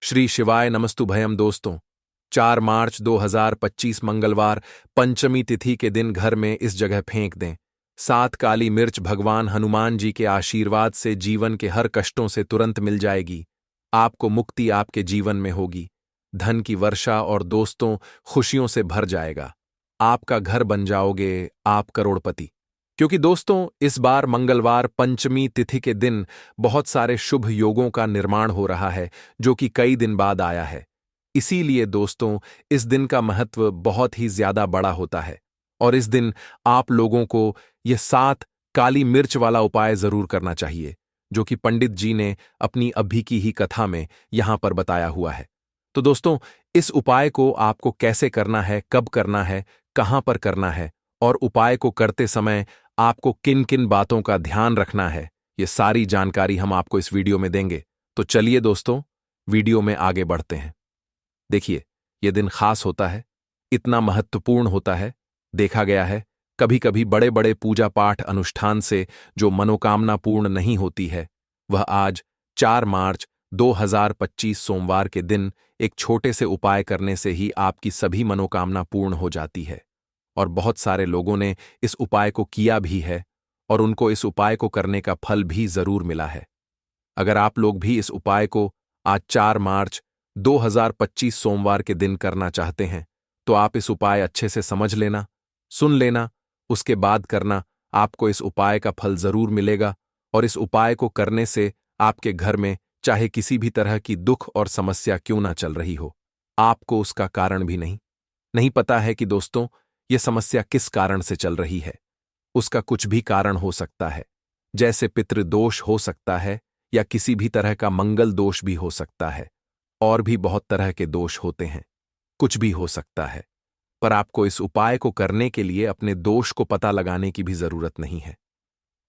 श्री शिवाय नमस्तुभयम दोस्तों। 4 मार्च 2025 मंगलवार पंचमी तिथि के दिन घर में इस जगह फेंक दें 7 काली मिर्च। भगवान हनुमान जी के आशीर्वाद से जीवन के हर कष्टों से तुरंत मिल जाएगी। आपको मुक्ति आपके जीवन में होगी, धन की वर्षा और दोस्तों खुशियों से भर जाएगा। आपका घर बन जाओगे आप करोड़पति। क्योंकि दोस्तों इस बार मंगलवार पंचमी तिथि के दिन बहुत सारे शुभ योगों का निर्माण हो रहा है जो कि कई दिन बाद आया है। इसीलिए दोस्तों इस दिन का महत्व बहुत ही ज्यादा बड़ा होता है और इस दिन आप लोगों को यह 7 काली मिर्च वाला उपाय जरूर करना चाहिए जो कि पंडित जी ने अपनी अभी की ही कथा में यहां पर बताया हुआ है। तो दोस्तों इस उपाय को आपको कैसे करना है, कब करना है, कहां पर करना है और उपाय को करते समय आपको किन किन बातों का ध्यान रखना है, ये सारी जानकारी हम आपको इस वीडियो में देंगे। तो चलिए दोस्तों वीडियो में आगे बढ़ते हैं। देखिए यह दिन खास होता है, इतना महत्वपूर्ण होता है। देखा गया है कभी कभी बड़े बड़े पूजा पाठ अनुष्ठान से जो मनोकामना पूर्ण नहीं होती है वह आज 4 मार्च 2025 सोमवार के दिन एक छोटे से उपाय करने से ही आपकी सभी मनोकामना पूर्ण हो जाती है। और बहुत सारे लोगों ने इस उपाय को किया भी है और उनको इस उपाय को करने का फल भी जरूर मिला है। अगर आप लोग भी इस उपाय को आज 4 मार्च 2025 सोमवार के दिन करना चाहते हैं तो आप इस उपाय अच्छे से समझ लेना, सुन लेना, उसके बाद करना। आपको इस उपाय का फल जरूर मिलेगा और इस उपाय को करने से आपके घर में चाहे किसी भी तरह की दुख और समस्या क्यों ना चल रही हो, आपको उसका कारण भी नहीं पता है कि दोस्तों यह समस्या किस कारण से चल रही है। उसका कुछ भी कारण हो सकता है, जैसे पितृदोष हो सकता है या किसी भी तरह का मंगल दोष भी हो सकता है और भी बहुत तरह के दोष होते हैं, कुछ भी हो सकता है। पर आपको इस उपाय को करने के लिए अपने दोष को पता लगाने की भी जरूरत नहीं है।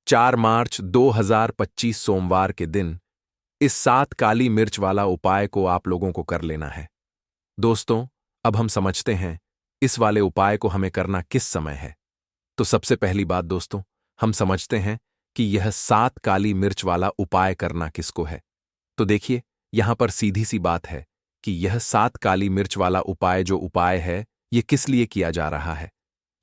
4 मार्च 2025 सोमवार के दिन इस 7 काली मिर्च वाला उपाय को आप लोगों को कर लेना है। दोस्तों अब हम समझते हैं इस वाले उपाय को हमें करना किस समय है। तो सबसे पहली बात दोस्तों हम समझते हैं कि यह 7 काली मिर्च वाला उपाय करना किसको है। तो देखिए यहां पर सीधी सी बात है कि यह 7 काली मिर्च वाला उपाय जो उपाय है यह किस लिए किया जा रहा है।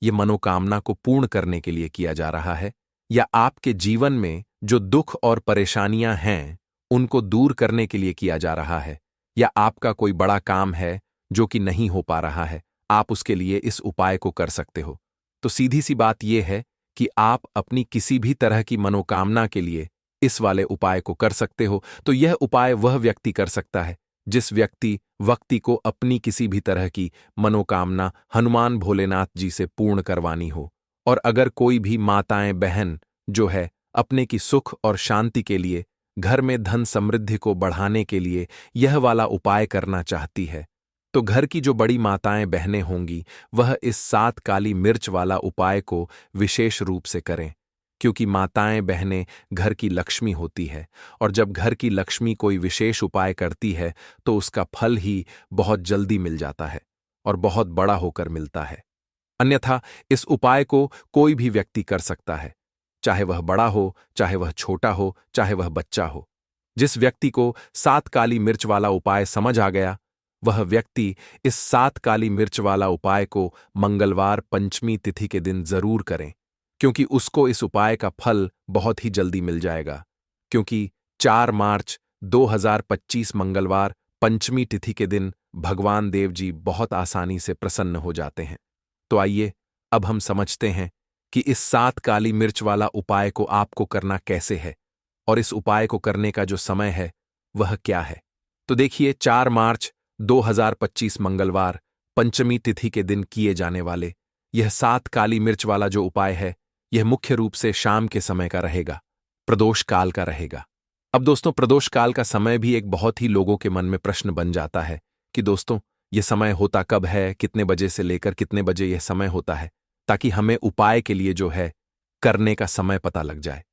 यह मनोकामना को पूर्ण करने के लिए किया जा रहा है या आपके जीवन में जो दुख और परेशानियां हैं उनको दूर करने के लिए किया जा रहा है, या आपका कोई बड़ा काम है जो कि नहीं हो पा रहा है, आप उसके लिए इस उपाय को कर सकते हो। तो सीधी सी बात यह है कि आप अपनी किसी भी तरह की मनोकामना के लिए इस वाले उपाय को कर सकते हो। तो यह उपाय वह व्यक्ति कर सकता है जिस व्यक्ति को अपनी किसी भी तरह की मनोकामना हनुमान भोलेनाथ जी से पूर्ण करवानी हो। और अगर कोई भी माताएं बहन जो है अपने की सुख और शांति के लिए, घर में धन समृद्धि को बढ़ाने के लिए यह वाला उपाय करना चाहती है तो घर की जो बड़ी माताएं बहनें होंगी वह इस 7 काली मिर्च वाला उपाय को विशेष रूप से करें। क्योंकि माताएं बहनें घर की लक्ष्मी होती है और जब घर की लक्ष्मी कोई विशेष उपाय करती है तो उसका फल ही बहुत जल्दी मिल जाता है और बहुत बड़ा होकर मिलता है। अन्यथा इस उपाय को कोई भी व्यक्ति कर सकता है, चाहे वह बड़ा हो, चाहे वह छोटा हो, चाहे वह बच्चा हो। जिस व्यक्ति को 7 काली मिर्च वाला उपाय समझ आ गया वह व्यक्ति इस 7 काली मिर्च वाला उपाय को मंगलवार पंचमी तिथि के दिन जरूर करें, क्योंकि उसको इस उपाय का फल बहुत ही जल्दी मिल जाएगा। क्योंकि 4 मार्च 2025 मंगलवार पंचमी तिथि के दिन भगवान देव जी बहुत आसानी से प्रसन्न हो जाते हैं। तो आइए अब हम समझते हैं कि इस 7 काली मिर्च वाला उपाय को आपको करना कैसे है और इस उपाय को करने का जो समय है वह क्या है। तो देखिए 4 मार्च 2025 मंगलवार पंचमी तिथि के दिन किए जाने वाले यह 7 काली मिर्च वाला जो उपाय है यह मुख्य रूप से शाम के समय का रहेगा, प्रदोष काल का रहेगा। अब दोस्तों प्रदोष काल का समय भी एक बहुत ही लोगों के मन में प्रश्न बन जाता है कि दोस्तों यह समय होता कब है, कितने बजे से लेकर कितने बजे यह समय होता है, ताकि हमें उपाय के लिए जो है करने का समय पता लग जाए।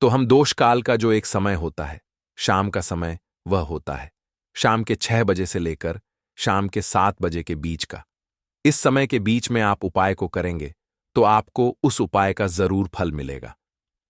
तो हम दोष काल का जो एक समय होता है, शाम का समय, वह होता है शाम के 6 बजे से लेकर शाम के 7 बजे के बीच का। इस समय के बीच में आप उपाय को करेंगे तो आपको उस उपाय का जरूर फल मिलेगा।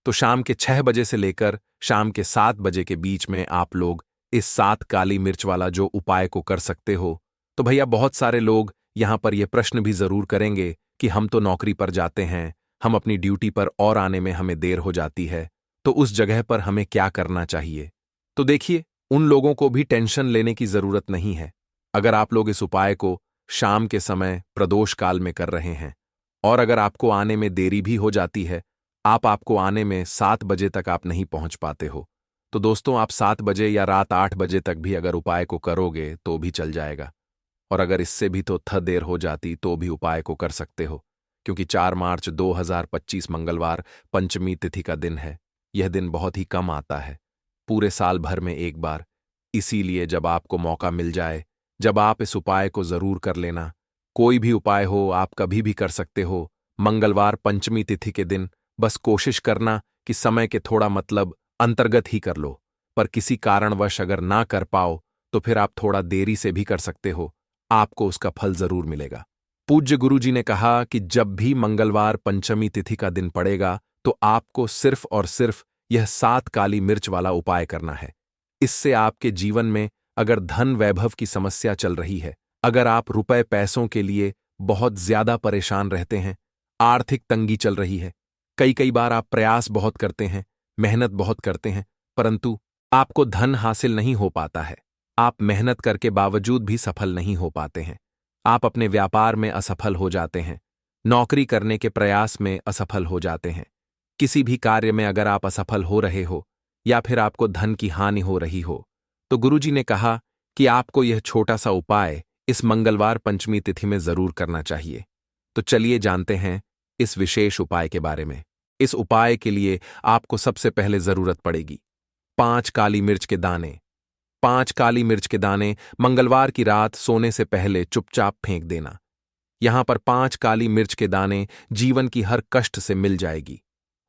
तो शाम के 6 बजे से लेकर शाम के 7 बजे के बीच में आप लोग इस 7 काली मिर्च वाला जो उपाय को कर सकते हो, तो भैया बहुत सारे लोग यहां पर यह प्रश्न भी जरूर करेंगे कि हम तो नौकरी पर जाते हैं, हम अपनी ड्यूटी पर और आने में हमें देर हो जाती है, तो उस जगह पर हमें क्या करना चाहिए। तो देखिए, उन लोगों को भी टेंशन लेने की जरूरत नहीं है। अगर आप लोग इस उपाय को शाम के समय प्रदोष काल में कर रहे हैं और अगर आपको आने में देरी भी हो जाती है, आपको आने में 7 बजे तक आप नहीं पहुंच पाते हो, तो दोस्तों आप 7 बजे या रात 8 बजे तक भी अगर उपाय को करोगे तो भी चल जाएगा। और अगर इससे भी तो देर हो जाती तो भी उपाय को कर सकते हो, क्योंकि 4 मार्च 2025 मंगलवार पंचमी तिथि का दिन है। यह दिन बहुत ही कम आता है, पूरे साल भर में एक बार। इसीलिए जब आपको मौका मिल जाए, जब आप इस उपाय को जरूर कर लेना। कोई भी उपाय हो आप कभी भी कर सकते हो। मंगलवार पंचमी तिथि के दिन बस कोशिश करना कि समय के थोड़ा अंतर्गत ही कर लो, पर किसी कारणवश अगर ना कर पाओ तो फिर आप थोड़ा देरी से भी कर सकते हो, आपको उसका फल जरूर मिलेगा। पूज्य गुरुजी ने कहा कि जब भी मंगलवार पंचमी तिथि का दिन पड़ेगा तो आपको सिर्फ और सिर्फ यह 7 काली मिर्च वाला उपाय करना है। इससे आपके जीवन में अगर धन वैभव की समस्या चल रही है, अगर आप रुपए पैसों के लिए बहुत ज्यादा परेशान रहते हैं, आर्थिक तंगी चल रही है, कई कई बार आप प्रयास बहुत करते हैं, मेहनत बहुत करते हैं, परंतु आपको धन हासिल नहीं हो पाता है, आप मेहनत करके बावजूद भी सफल नहीं हो पाते हैं, आप अपने व्यापार में असफल हो जाते हैं, नौकरी करने के प्रयास में असफल हो जाते हैं, किसी भी कार्य में अगर आप असफल हो रहे हो या फिर आपको धन की हानि हो रही हो, तो गुरुजी ने कहा कि आपको यह छोटा सा उपाय इस मंगलवार पंचमी तिथि में जरूर करना चाहिए। तो चलिए जानते हैं इस विशेष उपाय के बारे में। इस उपाय के लिए आपको सबसे पहले जरूरत पड़ेगी 5 काली मिर्च के दाने। 5 काली मिर्च के दाने मंगलवार की रात सोने से पहले चुपचाप फेंक देना। यहां पर 5 काली मिर्च के दाने जीवन की हर कष्ट से मिल जाएगी।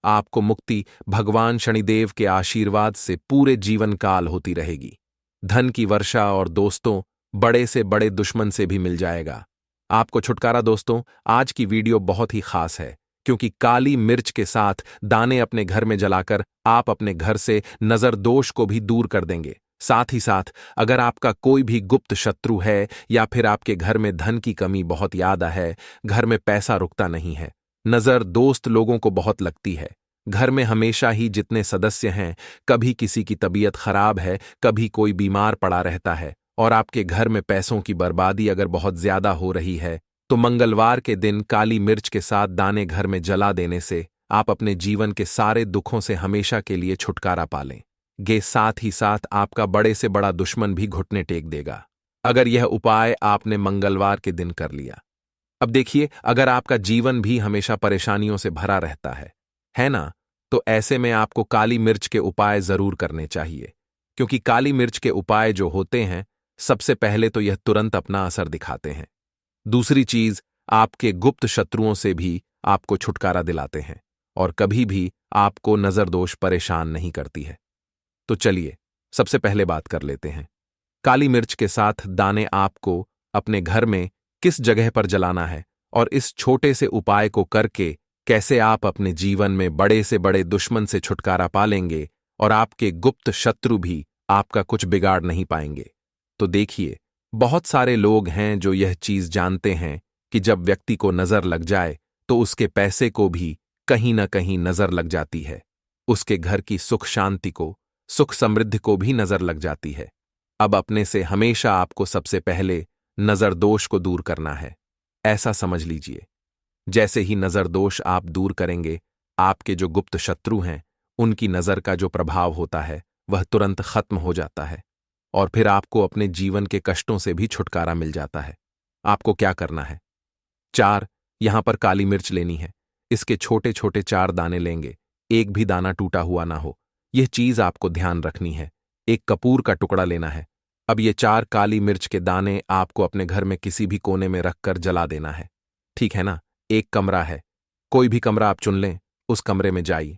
आपको मुक्ति भगवान शनिदेव के आशीर्वाद से पूरे जीवन काल होती रहेगी। धन की वर्षा और दोस्तों बड़े से बड़े दुश्मन से भी मिल जाएगा। आपको छुटकारा। दोस्तों आज की वीडियो बहुत ही खास है, क्योंकि काली मिर्च के साथ दाने अपने घर में जलाकर आप अपने घर से नजर दोष को भी दूर कर देंगे। साथ ही साथ अगर आपका कोई भी गुप्त शत्रु है या फिर आपके घर में धन की कमी बहुत ज्यादा है, घर में पैसा रुकता नहीं है, नजर दोस्त लोगों को बहुत लगती है, घर में हमेशा ही जितने सदस्य हैं, कभी किसी की तबीयत खराब है, कभी कोई बीमार पड़ा रहता है और आपके घर में पैसों की बर्बादी अगर बहुत ज्यादा हो रही है, तो मंगलवार के दिन काली मिर्च के साथ दाने घर में जला देने से आप अपने जीवन के सारे दुखों से हमेशा के लिए छुटकारा पा लें। साथ ही साथ आपका बड़े से बड़ा दुश्मन भी घुटने टेक देगा, अगर यह उपाय आपने मंगलवार के दिन कर लिया। अब देखिए, अगर आपका जीवन भी हमेशा परेशानियों से भरा रहता है ना, तो ऐसे में आपको काली मिर्च के उपाय जरूर करने चाहिए, क्योंकि काली मिर्च के उपाय जो होते हैं, सबसे पहले तो यह तुरंत अपना असर दिखाते हैं। दूसरी चीज, आपके गुप्त शत्रुओं से भी आपको छुटकारा दिलाते हैं और कभी भी आपको नजरदोष परेशान नहीं करती है। तो चलिए सबसे पहले बात कर लेते हैं, काली मिर्च के साथ दाने आपको अपने घर में किस जगह पर जलाना है और इस छोटे से उपाय को करके कैसे आप अपने जीवन में बड़े से बड़े दुश्मन से छुटकारा पा लेंगे और आपके गुप्त शत्रु भी आपका कुछ बिगाड़ नहीं पाएंगे। तो देखिए, बहुत सारे लोग हैं जो यह चीज जानते हैं कि जब व्यक्ति को नजर लग जाए तो उसके पैसे को भी कहीं ना कहीं नजर लग जाती है, उसके घर की सुख शांति को, सुख समृद्धि को भी नजर लग जाती है। अब अपने से हमेशा आपको सबसे पहले नजर दोष को दूर करना है। ऐसा समझ लीजिए, जैसे ही नजर दोष आप दूर करेंगे, आपके जो गुप्त शत्रु हैं उनकी नजर का जो प्रभाव होता है वह तुरंत खत्म हो जाता है और फिर आपको अपने जीवन के कष्टों से भी छुटकारा मिल जाता है। आपको क्या करना है, 4 यहां पर काली मिर्च लेनी है, इसके छोटे छोटे 4 दाने लेंगे, एक भी दाना टूटा हुआ ना हो, यह चीज आपको ध्यान रखनी है। एक कपूर का टुकड़ा लेना है। अब ये 4 काली मिर्च के दाने आपको अपने घर में किसी भी कोने में रखकर जला देना है, ठीक है ना। एक कमरा है, कोई भी कमरा आप चुन लें, उस कमरे में जाइए,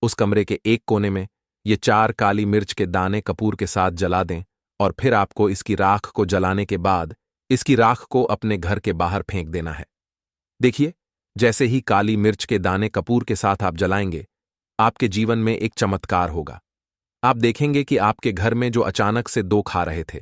उस कमरे के एक कोने में ये 4 काली मिर्च के दाने कपूर के साथ जला दें और फिर आपको इसकी राख को जलाने के बाद इसकी राख को अपने घर के बाहर फेंक देना है। देखिए, जैसे ही काली मिर्च के दाने कपूर के साथ आप जलाएंगे, आपके जीवन में एक चमत्कार होगा। आप देखेंगे कि आपके घर में जो अचानक से दो खा रहे थे,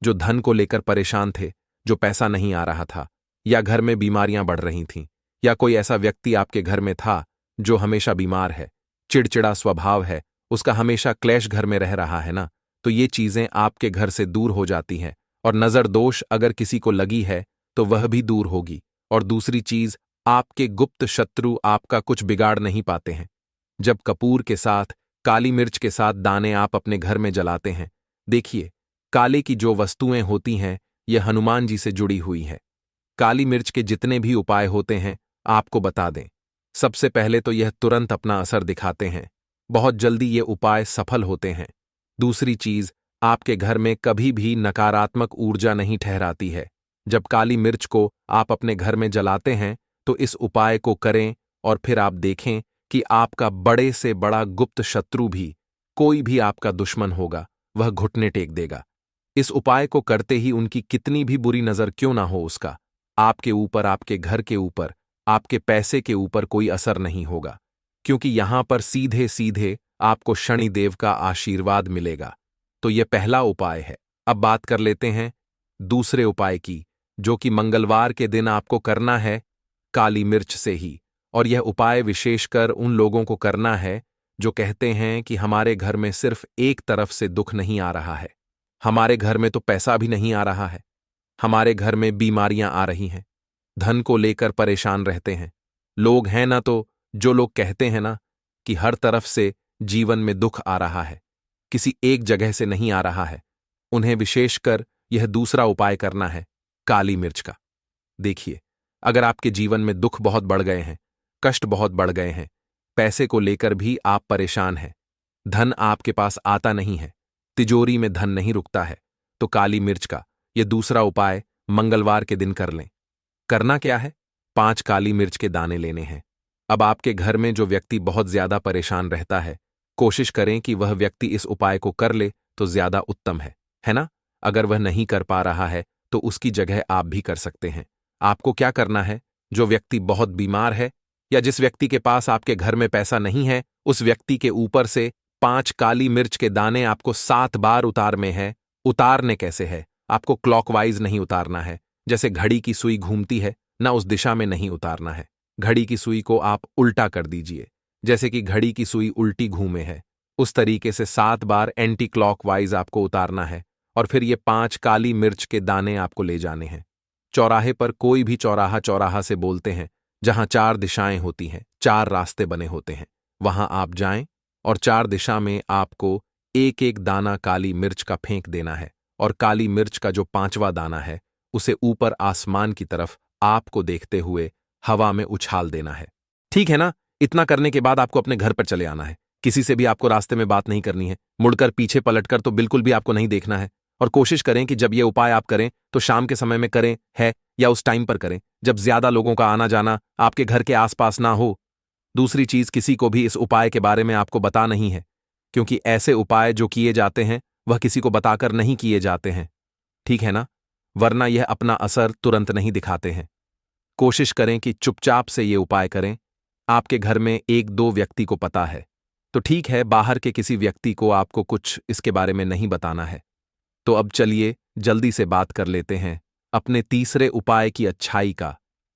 जो धन को लेकर परेशान थे, जो पैसा नहीं आ रहा था, या घर में बीमारियां बढ़ रही थीं, या कोई ऐसा व्यक्ति आपके घर में था जो हमेशा बीमार है, चिड़चिड़ा स्वभाव है, उसका हमेशा क्लेश घर में रह रहा है ना, तो ये चीजें आपके घर से दूर हो जाती हैं। और नजर दोष अगर किसी को लगी है तो वह भी दूर होगी। और दूसरी चीज, आपके गुप्त शत्रु आपका कुछ बिगाड़ नहीं पाते हैं। जब कपूर के साथ, काली मिर्च के साथ दाने आप अपने घर में जलाते हैं, देखिए, काले की जो वस्तुएं होती हैं यह हनुमान जी से जुड़ी हुई है। काली मिर्च के जितने भी उपाय होते हैं आपको बता दें। सबसे पहले तो यह तुरंत अपना असर दिखाते हैं, बहुत जल्दी ये उपाय सफल होते हैं। दूसरी चीज, आपके घर में कभी भी नकारात्मक ऊर्जा नहीं ठहराती है। जब काली मिर्च को आप अपने घर में जलाते हैं तो इस उपाय को करें और फिर आप देखें कि आपका बड़े से बड़ा गुप्त शत्रु भी, कोई भी आपका दुश्मन होगा, वह घुटने टेक देगा। इस उपाय को करते ही उनकी कितनी भी बुरी नजर क्यों ना हो, उसका आपके ऊपर, आपके घर के ऊपर, आपके पैसे के ऊपर कोई असर नहीं होगा, क्योंकि यहां पर सीधे सीधे आपको शनिदेव का आशीर्वाद मिलेगा। तो यह पहला उपाय है। अब बात कर लेते हैं दूसरे उपाय की, जो कि मंगलवार के दिन आपको करना है काली मिर्च से ही। और यह उपाय विशेषकर उन लोगों को करना है जो कहते हैं कि हमारे घर में सिर्फ एक तरफ से दुख नहीं आ रहा है, हमारे घर में तो पैसा भी नहीं आ रहा है, हमारे घर में बीमारियां आ रही हैं, धन को लेकर परेशान रहते हैं। लोग हैं ना, तो जो लोग कहते हैं ना कि हर तरफ से जीवन में दुख आ रहा है, किसी एक जगह से नहीं आ रहा है, उन्हें विशेषकर यह दूसरा उपाय करना है काली मिर्च का। देखिए, अगर आपके जीवन में दुख बहुत बढ़ गए हैं, कष्ट बहुत बढ़ गए हैं, पैसे को लेकर भी आप परेशान हैं, धन आपके पास आता नहीं है, तिजोरी में धन नहीं रुकता है, तो काली मिर्च का यह दूसरा उपाय मंगलवार के दिन कर लें। करना क्या है? 5 काली मिर्च के दाने लेने हैं। अब आपके घर में जो व्यक्ति बहुत ज्यादा परेशान रहता है, कोशिश करें कि वह व्यक्ति इस उपाय को कर ले तो ज्यादा उत्तम है ना? अगर वह नहीं कर पा रहा है तो उसकी जगह आप भी कर सकते हैं। आपको क्या करना है? जो व्यक्ति बहुत बीमार है या जिस व्यक्ति के पास आपके घर में पैसा नहीं है, उस व्यक्ति के ऊपर से 5 काली मिर्च के दाने आपको 7 बार उतारने हैं। उतारने कैसे है? आपको क्लॉकवाइज नहीं उतारना है, जैसे घड़ी की सुई घूमती है ना, उस दिशा में नहीं उतारना है। घड़ी की सुई को आप उल्टा कर दीजिए, जैसे कि घड़ी की सुई उल्टी घूमे है, उस तरीके से 7 बार एंटी क्लॉकवाइज आपको उतारना है। और फिर ये 5 काली मिर्च के दाने आपको ले जाने हैं। चौराहे पर, कोई भी चौराहा चौराहा से बोलते हैं, जहां 4 दिशाएं होती हैं, 4 रास्ते बने होते हैं, वहां आप जाएं और 4 दिशा में आपको एक एक दाना काली मिर्च का फेंक देना है। और काली मिर्च का जो 5वां दाना है उसे ऊपर आसमान की तरफ आपको देखते हुए हवा में उछाल देना है। ठीक है ना? इतना करने के बाद आपको अपने घर पर चले आना है। किसी से भी आपको रास्ते में बात नहीं करनी है, मुड़कर पीछे पलटकर तो बिल्कुल भी आपको नहीं देखना है। और कोशिश करें कि जब ये उपाय आप करें तो शाम के समय में करें है, या उस टाइम पर करें जब ज्यादा लोगों का आना जाना आपके घर के आसपास ना हो। दूसरी चीज, किसी को भी इस उपाय के बारे में आपको बता नहीं है, क्योंकि ऐसे उपाय जो किए जाते हैं वह किसी को बताकर नहीं किए जाते हैं। ठीक है ना? वरना यह अपना असर तुरंत नहीं दिखाते हैं। कोशिश करें कि चुपचाप से ये उपाय करें। आपके घर में 1-2 व्यक्ति को पता है तो ठीक है, बाहर के किसी व्यक्ति को आपको कुछ इसके बारे में नहीं बताना है। तो अब चलिए जल्दी से बात कर लेते हैं अपने तीसरे उपाय की अच्छाई का।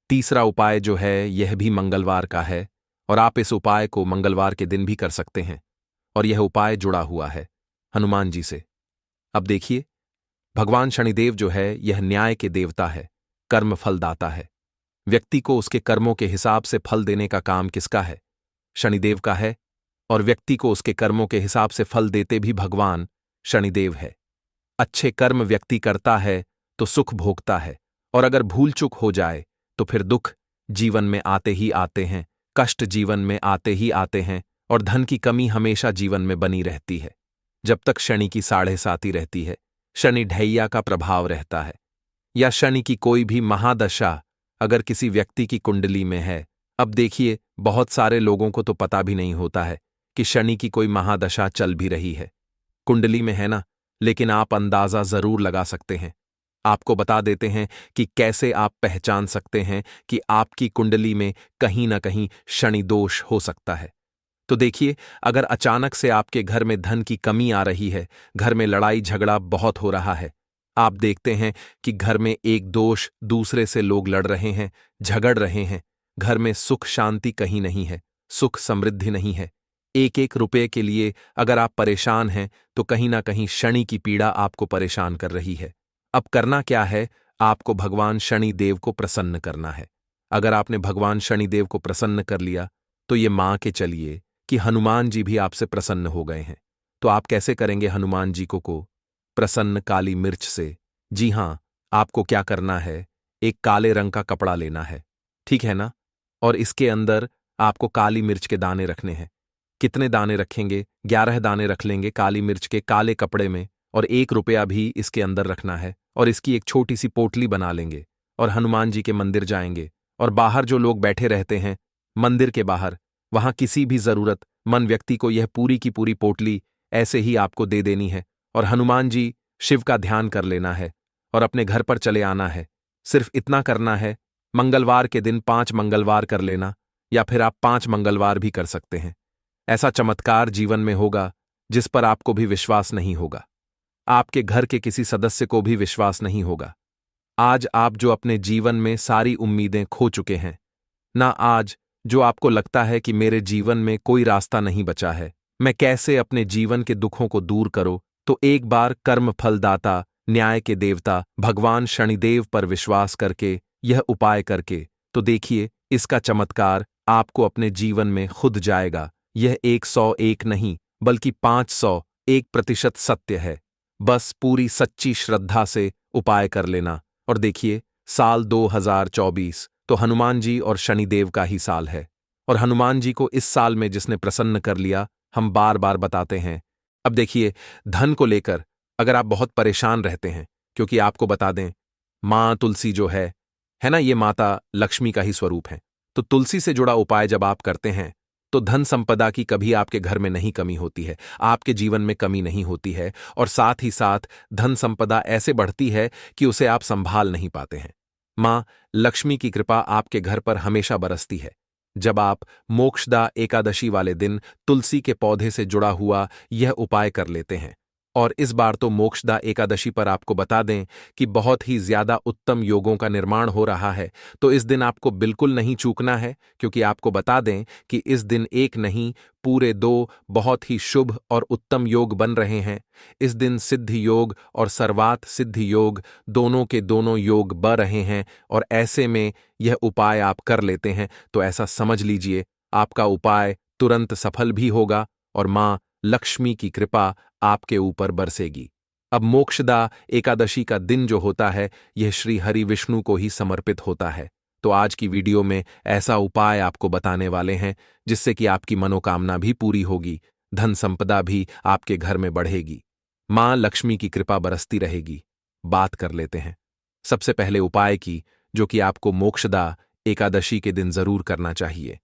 तीसरा उपाय जो है यह भी मंगलवार का है, और आप इस उपाय को मंगलवार के दिन भी कर सकते हैं। और यह उपाय जुड़ा हुआ है हनुमान जी से। अब देखिए, भगवान शनिदेव जो है यह न्याय के देवता है, कर्म फलदाता है। व्यक्ति को उसके कर्मों के हिसाब से फल देने का काम किसका है? शनिदेव का है। और व्यक्ति को उसके कर्मों के हिसाब से फल देते भी भगवान शनिदेव है। अच्छे कर्म व्यक्ति करता है तो सुख भोगता है, और अगर भूल चूक हो जाए तो फिर दुख जीवन में आते ही आते हैं, कष्ट जीवन में आते ही आते हैं, और धन की कमी हमेशा जीवन में बनी रहती है। जब तक शनि की 7.5 रहती है, शनि ढैया का प्रभाव रहता है, या शनि की कोई भी महादशा अगर किसी व्यक्ति की कुंडली में है। अब देखिए, बहुत सारे लोगों को तो पता भी नहीं होता है कि शनि की कोई महादशा चल भी रही है, कुंडली में है ना, लेकिन आप अंदाजा जरूर लगा सकते हैं। आपको बता देते हैं कि कैसे आप पहचान सकते हैं कि आपकी कुंडली में कहीं ना कहीं शनि दोष हो सकता है। तो देखिए, अगर अचानक से आपके घर में धन की कमी आ रही है, घर में लड़ाई झगड़ा बहुत हो रहा है, आप देखते हैं कि घर में एक दोष दूसरे से लोग लड़ रहे हैं, झगड़ रहे हैं, घर में सुख शांति कहीं नहीं है, सुख समृद्धि नहीं है, एक एक रुपये के लिए अगर आप परेशान हैं तो कहीं ना कहीं शनि की पीड़ा आपको परेशान कर रही है। अब करना क्या है? आपको भगवान शनि देव को प्रसन्न करना है। अगर आपने भगवान शनि देव को प्रसन्न कर लिया तो ये मान के चलिए कि हनुमान जी भी आपसे प्रसन्न हो गए हैं। तो आप कैसे करेंगे हनुमान जी को प्रसन्न? काली मिर्च से। जी हां, आपको क्या करना है, एक काले रंग का कपड़ा लेना है, ठीक है ना? और इसके अंदर आपको काली मिर्च के दाने रखने हैं। कितने दाने रखेंगे? 11 दाने रख लेंगे काली मिर्च के काले कपड़े में, और 1 रुपया भी इसके अंदर रखना है, और इसकी एक छोटी सी पोटली बना लेंगे और हनुमान जी के मंदिर जाएंगे। और बाहर जो लोग बैठे रहते हैं मंदिर के बाहर, वहां किसी भी जरूरतमंद व्यक्ति को यह पूरी की पूरी पोटली ऐसे ही आपको दे देनी है, और हनुमान जी शिव का ध्यान कर लेना है और अपने घर पर चले आना है। सिर्फ इतना करना है। मंगलवार के दिन 5 मंगलवार कर लेना, या फिर आप 5 मंगलवार भी कर सकते हैं। ऐसा चमत्कार जीवन में होगा जिस पर आपको भी विश्वास नहीं होगा, आपके घर के किसी सदस्य को भी विश्वास नहीं होगा। आज आप जो अपने जीवन में सारी उम्मीदें खो चुके हैं ना, आज जो आपको लगता है कि मेरे जीवन में कोई रास्ता नहीं बचा है, मैं कैसे अपने जीवन के दुखों को दूर करूं, तो एक बार कर्म फलदाता, न्याय के देवता भगवान शनिदेव पर विश्वास करके, यह उपाय करके, तो देखिए इसका चमत्कार आपको अपने जीवन में खुद जाएगा। यह 101 नहीं बल्कि 501% सत्य है। बस पूरी सच्ची श्रद्धा से उपाय कर लेना। और देखिए, साल 2024 तो हनुमान जी और शनिदेव का ही साल है, और हनुमान जी को इस साल में जिसने प्रसन्न कर लिया, हम बार बार बताते हैं। अब देखिए, धन को लेकर अगर आप बहुत परेशान रहते हैं, क्योंकि आपको बता दें, मां तुलसी जो है ना, ये माता लक्ष्मी का ही स्वरूप है। तो तुलसी से जुड़ा उपाय जब आप करते हैं तो धन संपदा की कभी आपके घर में नहीं कमी होती है, आपके जीवन में कमी नहीं होती है, और साथ ही साथ धन संपदा ऐसे बढ़ती है कि उसे आप संभाल नहीं पाते हैं। मां लक्ष्मी की कृपा आपके घर पर हमेशा बरसती है जब आप मोक्षदा एकादशी वाले दिन तुलसी के पौधे से जुड़ा हुआ यह उपाय कर लेते हैं। और इस बार तो मोक्षदा एकादशी पर आपको बता दें कि बहुत ही ज्यादा उत्तम योगों का निर्माण हो रहा है, तो इस दिन आपको बिल्कुल नहीं चूकना है, क्योंकि आपको बता दें कि इस दिन एक नहीं पूरे 2 बहुत ही शुभ और उत्तम योग बन रहे हैं। इस दिन सिद्धि योग और सर्वात सिद्धि योग दोनों के दोनों योग बन रहे हैं, और ऐसे में यह उपाय आप कर लेते हैं तो ऐसा समझ लीजिए आपका उपाय तुरंत सफल भी होगा और मां लक्ष्मी की कृपा आपके ऊपर बरसेगी। अब मोक्षदा एकादशी का दिन जो होता है, यह श्री हरि विष्णु को ही समर्पित होता है। तो आज की वीडियो में ऐसा उपाय आपको बताने वाले हैं जिससे कि आपकी मनोकामना भी पूरी होगी, धन संपदा भी आपके घर में बढ़ेगी, मां लक्ष्मी की कृपा बरसती रहेगी। बात कर लेते हैं सबसे पहले उपाय की, जो कि आपको मोक्षदा एकादशी के दिन जरूर करना चाहिए,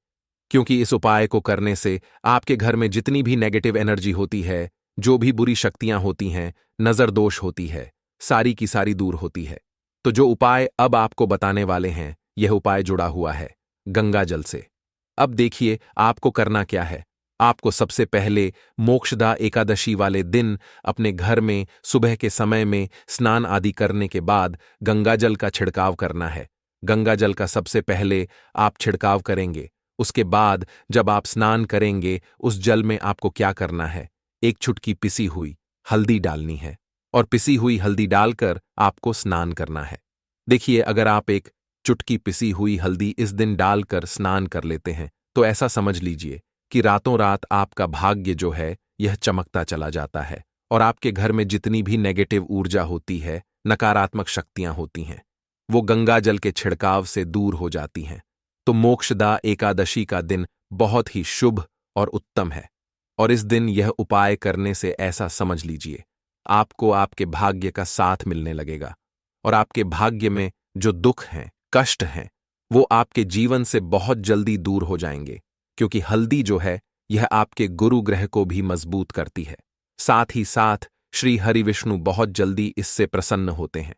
क्योंकि इस उपाय को करने से आपके घर में जितनी भी नेगेटिव एनर्जी होती है, जो भी बुरी शक्तियां होती हैं, नजर दोष होती है, सारी की सारी दूर होती है। तो जो उपाय अब आपको बताने वाले हैं, यह उपाय जुड़ा हुआ है गंगा जल से। अब देखिए आपको करना क्या है। आपको सबसे पहले मोक्षदा एकादशी वाले दिन अपने घर में सुबह के समय में स्नान आदि करने के बाद गंगा जल का छिड़काव करना है। गंगा जल का सबसे पहले आप छिड़काव करेंगे। उसके बाद जब आप स्नान करेंगे, उस जल में आपको क्या करना है, एक चुटकी पिसी हुई हल्दी डालनी है, और पिसी हुई हल्दी डालकर आपको स्नान करना है। देखिए, अगर आप एक चुटकी पिसी हुई हल्दी इस दिन डालकर स्नान कर लेते हैं तो ऐसा समझ लीजिए कि रातों रात आपका भाग्य जो है यह चमकता चला जाता है, और आपके घर में जितनी भी नेगेटिव ऊर्जा होती है, नकारात्मक शक्तियां होती हैं, वो गंगा जल के छिड़काव से दूर हो जाती हैं। तो मोक्षदा एकादशी का दिन बहुत ही शुभ और उत्तम है, और इस दिन यह उपाय करने से ऐसा समझ लीजिए आपको आपके भाग्य का साथ मिलने लगेगा, और आपके भाग्य में जो दुख हैं, कष्ट हैं, वो आपके जीवन से बहुत जल्दी दूर हो जाएंगे, क्योंकि हल्दी जो है यह आपके गुरु ग्रह को भी मजबूत करती है। साथ ही साथ श्री हरि विष्णु बहुत जल्दी इससे प्रसन्न होते हैं।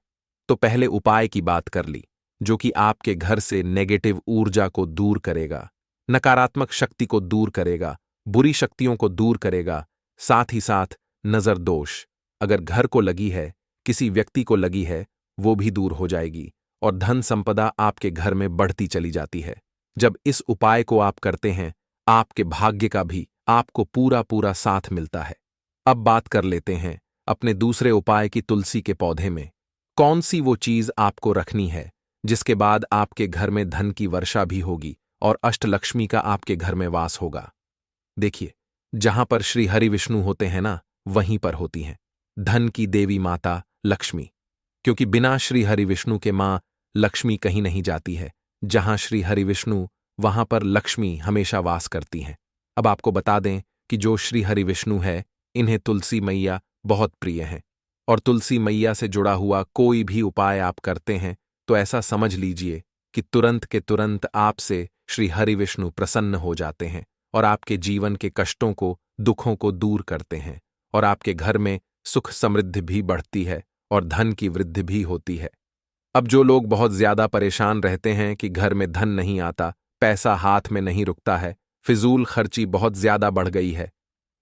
तो पहले उपाय की बात कर ली, जो कि आपके घर से नेगेटिव ऊर्जा को दूर करेगा, नकारात्मक शक्ति को दूर करेगा, बुरी शक्तियों को दूर करेगा। साथ ही साथ नजर दोष, अगर घर को लगी है, किसी व्यक्ति को लगी है, वो भी दूर हो जाएगी और धन संपदा आपके घर में बढ़ती चली जाती है। जब इस उपाय को आप करते हैं, आपके भाग्य का भी आपको पूरा पूरा साथ मिलता है। अब बात कर लेते हैं अपने दूसरे उपाय की, तुलसी के पौधे में कौन सी वो चीज आपको रखनी है जिसके बाद आपके घर में धन की वर्षा भी होगी और अष्टलक्ष्मी का आपके घर में वास होगा। देखिए, जहां पर श्री हरि विष्णु होते हैं ना, वहीं पर होती हैं धन की देवी माता लक्ष्मी, क्योंकि बिना श्री हरि विष्णु के मां लक्ष्मी कहीं नहीं जाती है। जहां श्री हरि विष्णु, वहां पर लक्ष्मी हमेशा वास करती हैं। अब आपको बता दें कि जो श्री हरि विष्णु है, इन्हें तुलसी मैया बहुत प्रिय हैं और तुलसी मैया से जुड़ा हुआ कोई भी उपाय आप करते हैं तो ऐसा समझ लीजिए कि तुरंत के तुरंत आपसे श्री हरि विष्णु प्रसन्न हो जाते हैं और आपके जीवन के कष्टों को, दुखों को दूर करते हैं और आपके घर में सुख समृद्धि भी बढ़ती है और धन की वृद्धि भी होती है। अब जो लोग बहुत ज्यादा परेशान रहते हैं कि घर में धन नहीं आता, पैसा हाथ में नहीं रुकता है, फिजूल खर्ची बहुत ज्यादा बढ़ गई है,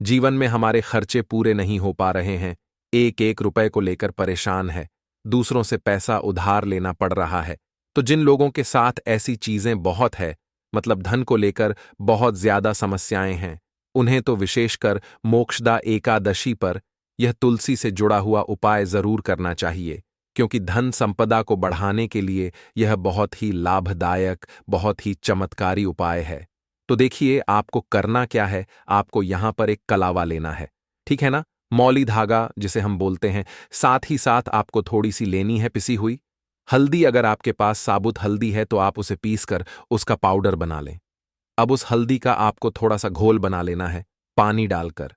जीवन में हमारे खर्चे पूरे नहीं हो पा रहे हैं, एक एक रुपए को लेकर परेशान है, दूसरों से पैसा उधार लेना पड़ रहा है, तो जिन लोगों के साथ ऐसी चीजें बहुत है, मतलब धन को लेकर बहुत ज्यादा समस्याएं हैं, उन्हें तो विशेषकर मोक्षदा एकादशी पर यह तुलसी से जुड़ा हुआ उपाय जरूर करना चाहिए, क्योंकि धन संपदा को बढ़ाने के लिए यह बहुत ही लाभदायक, बहुत ही चमत्कारी उपाय है। तो देखिए, आपको करना क्या है, आपको यहां पर एक कलावा लेना है, ठीक है ना, मौली धागा जिसे हम बोलते हैं। साथ ही साथ आपको थोड़ी सी लेनी है पिसी हुई हल्दी। अगर आपके पास साबुत हल्दी है तो आप उसे पीसकर उसका पाउडर बना लें। अब उस हल्दी का आपको थोड़ा सा घोल बना लेना है पानी डालकर,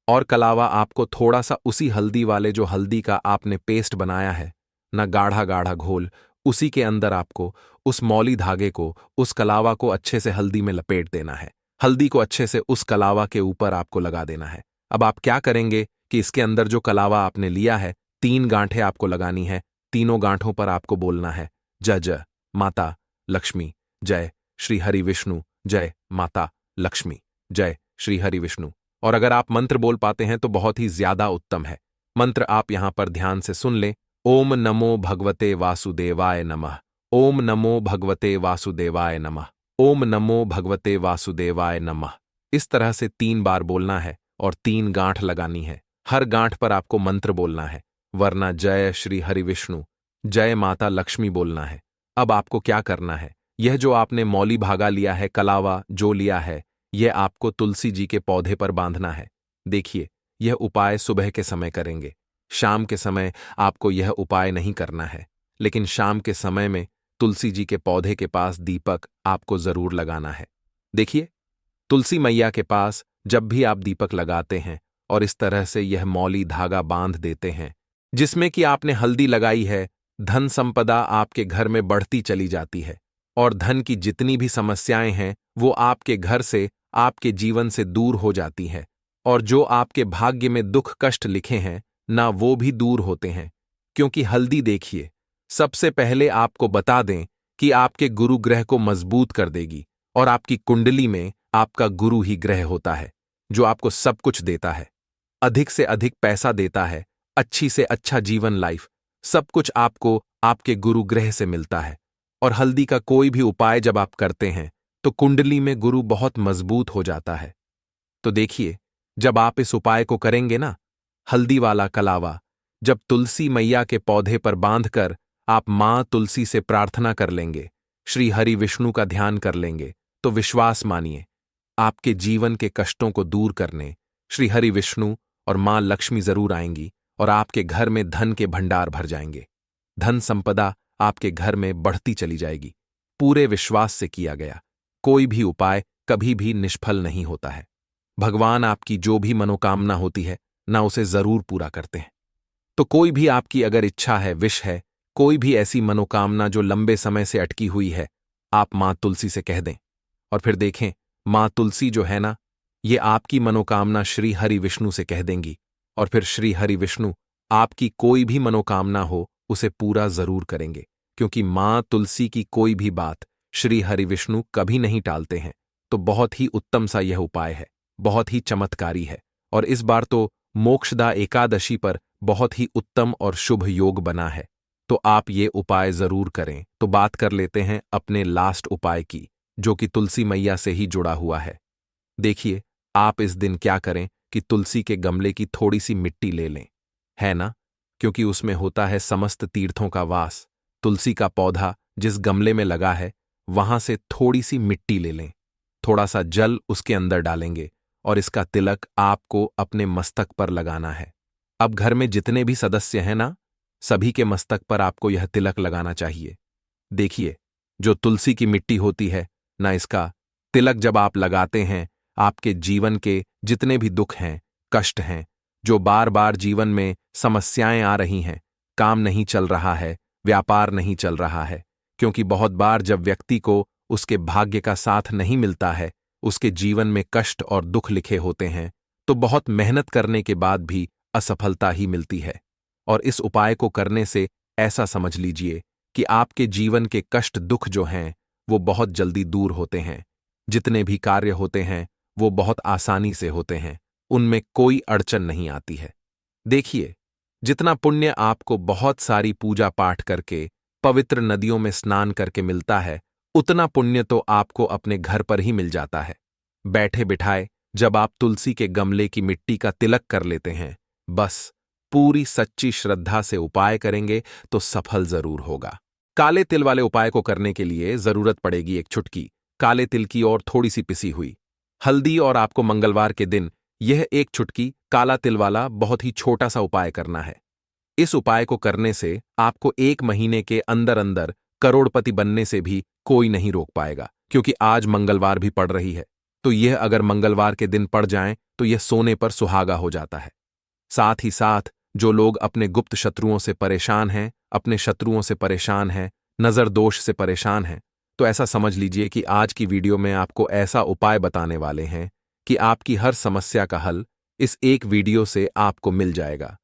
और कलावा आपको थोड़ा सा उसी हल्दी वाले जो हल्दी का आपने पेस्ट बनाया है ना, गाढ़ा गाढ़ा घोल, उसी के अंदर आपको उस मौली धागे को, उस कलावा को अच्छे से हल्दी में लपेट देना है। हल्दी को अच्छे से उस कलावा के ऊपर आपको लगा देना है। अब आप क्या करेंगे कि इसके अंदर जो कलावा आपने लिया है, 3 गांठें आपको लगानी है। तीनों गांठों पर आपको बोलना है जय जय माता लक्ष्मी, जय श्री हरि विष्णु, जय माता लक्ष्मी, जय श्री हरि विष्णु। और अगर आप मंत्र बोल पाते हैं तो बहुत ही ज्यादा उत्तम है। मंत्र आप यहां पर ध्यान से सुन लें। ओम नमो भगवते वासुदेवाय नमः, ओम नमो भगवते वासुदेवाय नमः, ओम नमो भगवते वासुदेवाय नमः। इस तरह से 3 बार बोलना है और 3 गांठ लगानी है। हर गांठ पर आपको मंत्र बोलना है, वरना जय श्री हरि विष्णु, जय माता लक्ष्मी बोलना है। अब आपको क्या करना है, यह जो आपने मौली भागा लिया है, कलावा जो लिया है, यह आपको तुलसी जी के पौधे पर बांधना है। देखिए, यह उपाय सुबह के समय करेंगे, शाम के समय आपको यह उपाय नहीं करना है, लेकिन शाम के समय में तुलसी जी के पौधे के पास दीपक आपको जरूर लगाना है। देखिए, तुलसी मैया के पास जब भी आप दीपक लगाते हैं और इस तरह से यह मौली धागा बांध देते हैं जिसमें कि आपने हल्दी लगाई है, धन संपदा आपके घर में बढ़ती चली जाती है और धन की जितनी भी समस्याएं हैं वो आपके घर से, आपके जीवन से दूर हो जाती है, और जो आपके भाग्य में दुख कष्ट लिखे हैं ना, वो भी दूर होते हैं। क्योंकि हल्दी, देखिए, सबसे पहले आपको बता दें कि आपके गुरु ग्रह को मजबूत कर देगी और आपकी कुंडली में आपका गुरु ही ग्रह होता है जो आपको सब कुछ देता है, अधिक से अधिक पैसा देता है, अच्छी से अच्छा जीवन, लाइफ, सब कुछ आपको आपके गुरु ग्रह से मिलता है। और हल्दी का कोई भी उपाय जब आप करते हैं तो कुंडली में गुरु बहुत मजबूत हो जाता है। तो देखिए, जब आप इस उपाय को करेंगे ना, हल्दी वाला कलावा जब तुलसी मैया के पौधे पर बांधकर आप मां तुलसी से प्रार्थना कर लेंगे, श्री हरि विष्णु का ध्यान कर लेंगे, तो विश्वास मानिए, आपके जीवन के कष्टों को दूर करने श्री हरि विष्णु और मां लक्ष्मी जरूर आएंगी और आपके घर में धन के भंडार भर जाएंगे। धन संपदा आपके घर में बढ़ती चली जाएगी। पूरे विश्वास से किया गया कोई भी उपाय कभी भी निष्फल नहीं होता है। भगवान आपकी जो भी मनोकामना होती है ना, उसे जरूर पूरा करते हैं। तो कोई भी आपकी अगर इच्छा है, विश है, कोई भी ऐसी मनोकामना जो लंबे समय से अटकी हुई है, आप मां तुलसी से कह दें और फिर देखें, मां तुलसी जो है ना, ये आपकी मनोकामना श्री हरि विष्णु से कह देंगी और फिर श्री हरि विष्णु आपकी कोई भी मनोकामना हो उसे पूरा जरूर करेंगे, क्योंकि मां तुलसी की कोई भी बात श्री हरि विष्णु कभी नहीं टालते हैं। तो बहुत ही उत्तम सा यह उपाय है। बहुत ही चमत्कारी है और इस बार तो मोक्षदा एकादशी पर बहुत ही उत्तम और शुभ योग बना है। तो आप ये उपाय जरूर करें। तो बात कर लेते हैं अपने लास्ट उपाय की, जो कि तुलसी मैया से ही जुड़ा हुआ है। देखिए, आप इस दिन क्या करें कि तुलसी के गमले की थोड़ी सी मिट्टी ले लें, है ना, क्योंकि उसमें होता है समस्त तीर्थों का वास। तुलसी का पौधा जिस गमले में लगा है वहां से थोड़ी सी मिट्टी ले लें, थोड़ा सा जल उसके अंदर डालेंगे और इसका तिलक आपको अपने मस्तक पर लगाना है। अब घर में जितने भी सदस्य हैं ना, सभी के मस्तक पर आपको यह तिलक लगाना चाहिए। देखिए, जो तुलसी की मिट्टी होती है ना, इसका तिलक जब आप लगाते हैं, आपके जीवन के जितने भी दुख हैं, कष्ट हैं, जो बार बार जीवन में समस्याएं आ रही हैं, काम नहीं चल रहा है, व्यापार नहीं चल रहा है, क्योंकि बहुत बार जब व्यक्ति को उसके भाग्य का साथ नहीं मिलता है, उसके जीवन में कष्ट और दुख लिखे होते हैं, तो बहुत मेहनत करने के बाद भी असफलता ही मिलती है। और इस उपाय को करने से ऐसा समझ लीजिए कि आपके जीवन के कष्ट दुख जो हैं वो बहुत जल्दी दूर होते हैं। जितने भी कार्य होते हैं वो बहुत आसानी से होते हैं, उनमें कोई अड़चन नहीं आती है। देखिए, जितना पुण्य आपको बहुत सारी पूजा पाठ करके, पवित्र नदियों में स्नान करके मिलता है, उतना पुण्य तो आपको अपने घर पर ही मिल जाता है। बैठे बिठाए जब आप तुलसी के गमले की मिट्टी का तिलक कर लेते हैं, बस पूरी सच्ची श्रद्धा से उपाय करेंगे तो सफल जरूर होगा। काले तिल वाले उपाय को करने के लिए जरूरत पड़ेगी एक चुटकी काले तिल की और थोड़ी सी पिसी हुई हल्दी, और आपको मंगलवार के दिन यह एक चुटकी काला तिल वाला बहुत ही छोटा सा उपाय करना है। इस उपाय को करने से आपको 1 महीने के अंदर अंदर करोड़पति बनने से भी कोई नहीं रोक पाएगा, क्योंकि आज मंगलवार भी पड़ रही है। तो यह अगर मंगलवार के दिन पड़ जाए तो यह सोने पर सुहागा हो जाता है। साथ ही साथ जो लोग अपने गुप्त शत्रुओं से परेशान हैं, अपने शत्रुओं से परेशान हैं, नजर दोष से परेशान हैं, तो ऐसा समझ लीजिए कि आज की वीडियो में आपको ऐसा उपाय बताने वाले हैं कि आपकी हर समस्या का हल इस एक वीडियो से आपको मिल जाएगा।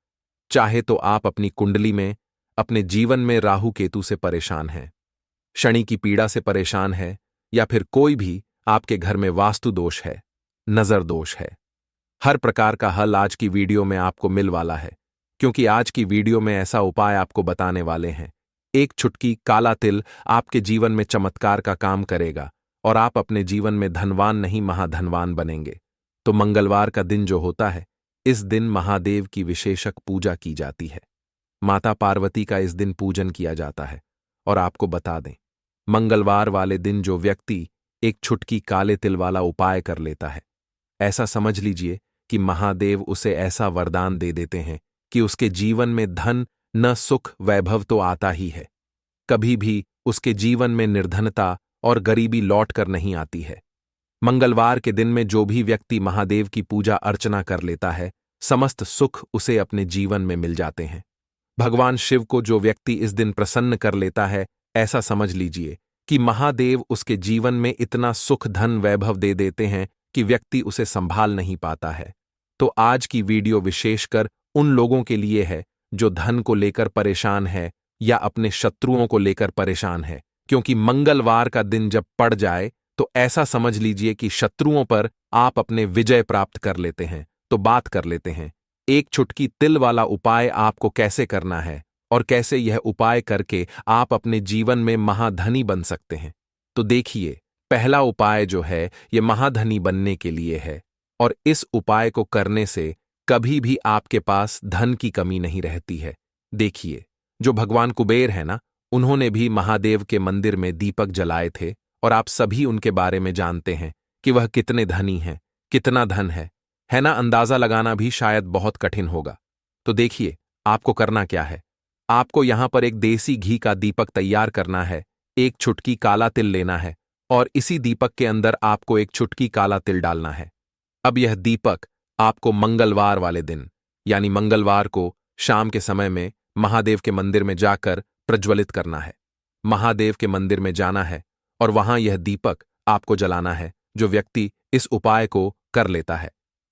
चाहे तो आप अपनी कुंडली में, अपने जीवन में राहु केतु से परेशान हैं, शनि की पीड़ा से परेशान है, या फिर कोई भी आपके घर में वास्तु दोष है, नजर दोष है, हर प्रकार का हल आज की वीडियो में आपको मिल वाला है। क्योंकि आज की वीडियो में ऐसा उपाय आपको बताने वाले हैं, एक चुटकी काला तिल आपके जीवन में चमत्कार का काम करेगा और आप अपने जीवन में धनवान नहीं महाधनवान बनेंगे। तो मंगलवार का दिन जो होता है, इस दिन महादेव की विशेषक पूजा की जाती है। माता पार्वती का इस दिन पूजन किया जाता है। और आपको बता दें, मंगलवार वाले दिन जो व्यक्ति एक चुटकी काले तिल वाला उपाय कर लेता है, ऐसा समझ लीजिए कि महादेव उसे ऐसा वरदान दे देते हैं कि उसके जीवन में धन न सुख वैभव तो आता ही है, कभी भी उसके जीवन में निर्धनता और गरीबी लौट कर नहीं आती है। मंगलवार के दिन में जो भी व्यक्ति महादेव की पूजा अर्चना कर लेता है, समस्त सुख उसे अपने जीवन में मिल जाते हैं। भगवान शिव को जो व्यक्ति इस दिन प्रसन्न कर लेता है, ऐसा समझ लीजिए कि महादेव उसके जीवन में इतना सुख धन वैभव दे देते हैं कि व्यक्ति उसे संभाल नहीं पाता है। तो आज की वीडियो विशेषकर उन लोगों के लिए है जो धन को लेकर परेशान है या अपने शत्रुओं को लेकर परेशान है, क्योंकि मंगलवार का दिन जब पड़ जाए तो ऐसा समझ लीजिए कि शत्रुओं पर आप अपने विजय प्राप्त कर लेते हैं। तो बात कर लेते हैं एक चुटकी तिल वाला उपाय आपको कैसे करना है और कैसे यह उपाय करके आप अपने जीवन में महाधनी बन सकते हैं। तो देखिए, पहला उपाय जो है यह महाधनी बनने के लिए है, और इस उपाय को करने से कभी भी आपके पास धन की कमी नहीं रहती है। देखिए, जो भगवान कुबेर है ना, उन्होंने भी महादेव के मंदिर में दीपक जलाए थे, और आप सभी उनके बारे में जानते हैं कि वह कितने धनी हैं, कितना धन है ना। अंदाजा लगाना भी शायद बहुत कठिन होगा। तो देखिए, आपको करना क्या है, आपको यहां पर एक देसी घी का दीपक तैयार करना है, एक चुटकी काला तिल लेना है, और इसी दीपक के अंदर आपको एक चुटकी काला तिल डालना है। अब यह दीपक आपको मंगलवार वाले दिन, यानी मंगलवार को शाम के समय में महादेव के मंदिर में जाकर प्रज्वलित करना है। महादेव के मंदिर में जाना है और वहां यह दीपक आपको जलाना है। जो व्यक्ति इस उपाय को कर लेता है